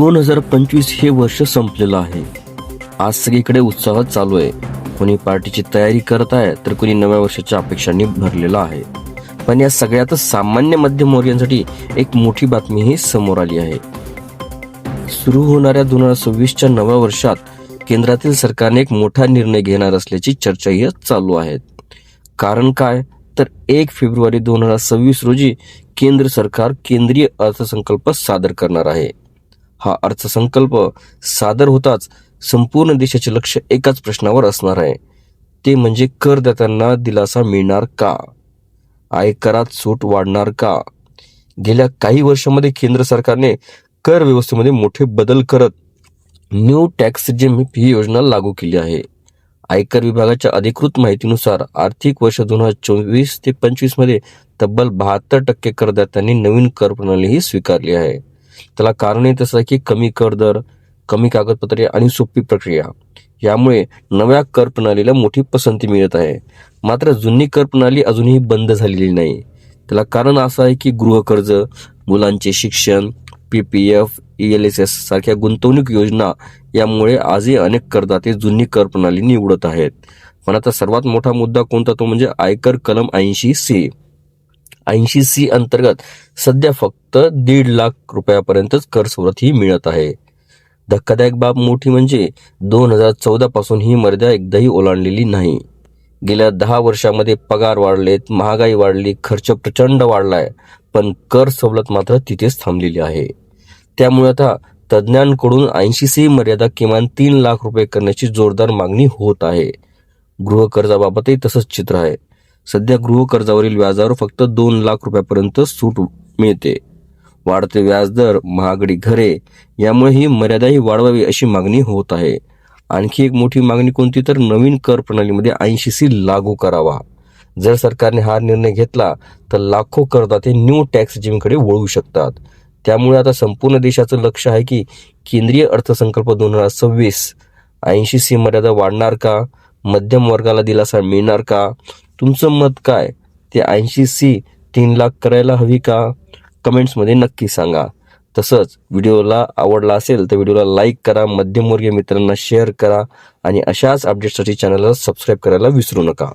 2025 हे वर्ष संपलेलं आहे. आज सगळीकडे उत्साह चालू आहे. कोणी पार्टीची तयारी करत आहे तर कोणी नव्या वर्षाच्या अपेक्षांनी भरलेला आहे. पण या सगळ्यातच सामान्य मध्यमवर्गीयांसाठी एक मोठी बातमीही समोर आली आहे. सुरू होणाऱ्या 2026च्या नव्या वर्षात केंद्रातील सरकारने एक मोठा निर्णय घेणार असल्याची चर्चाही चालू आहे. कारण काय तर 1 फेब्रुवारी 2026 रोजी केंद्र सरकार केंद्रीय अर्थसंकल्प सादर करणार आहे. हा अर्थसंकल्प सादर होताच संपूर्ण देशाचे लक्ष एकाच प्रश्नावर असणार आहे. ते म्हणजे करदात्यांना दिलासा मिळणार का? आयकरात सूट वाढणार का? गेल्या काही वर्षांमध्ये केंद्र सरकारने कर व्यवस्थेमध्ये मोठे बदल करत न्यू टॅक्स रेजिम ही योजना लागू केली आहे. आयकर विभागाच्या अधिकृत माहितीनुसार आर्थिक वर्ष 2024 ते 25 मध्ये तब्बल 72% करदात्यांनी नवीन कर प्रणालीही स्वीकारली आहे. त्याला कारणही तसं आहे की कमी कर दर, कमी कागदपत्रे आणि सोपी प्रक्रिया यामुळे नव्या कर प्रणालीला मोठी पसंती मिळत आहे. मात्र जुनी कर प्रणाली अजूनही बंद झालेली नाही. त्याला कारण असं आहे की गृहकर्ज, मुलांचे शिक्षण, PPF, ELSS सारख्या गुंतवणूक योजना यामुळे आजही अनेक करदाते जुनी कर प्रणाली निवडत आहेत. पण आता सर्वात मोठा मुद्दा कोणता तो म्हणजे आयकर कलम 80C. 80C अंतर्गत सध्या फक्त 1.5 लाख रुपयापर्यंतच कर सवलत ही मिळत आहे. धक्कादायक बाब मोठी म्हणजे 2014 पासून ही मर्यादा एकदाही ओलांडलेली नाही. गेल्या 10 वर्षांमध्ये पगार वाढलेत, महागाई वाढली, खर्च प्रचंड वाढलाय, पण कर सवलत मात्र तिथेच थांबलेली आहे. त्यामुळे आता तज्ज्ञांकडून 80C मर्यादा किमान 3 लाख रुपये करण्याची जोरदार मागणी होत आहे. गृहकर्जाबाबतही तसंच चित्र आहे. सध्या गृहकर्जावरील व्याजावर फक्त 2 लाख रुपयापर्यंत सूट मिळते. वाढते व्याजदर, महागडी घरे यामुळे ही मर्यादाही वाढवावी अशी मागणी होत आहे. आणखी एक मोठी मागणी कोणती तर नवीन कर प्रणालीमध्ये 80C लागू करावा. जर सरकारने हा निर्णय घेतला तर लाखो करदाते न्यू टॅक्स रेजिमकडे वळू शकतात. त्यामुळे आता संपूर्ण देशाचं लक्ष आहे की केंद्रीय अर्थसंकल्प 2026 80C मर्यादा वाढणार का? मध्यम वर्गाला दिलासा मिळणार का? तुमचं मत काय? ते 80C 3 लाख करायला हवी का? कमेंट्समध्ये नक्की सांगा. तसंच व्हिडिओला आवडला असेल तर व्हिडिओला लाईक करा, मध्यमवर्गीय मित्रांना शेअर करा आणि अशाच अपडेट्ससाठी चॅनलला सबस्क्राईब करायला विसरू नका.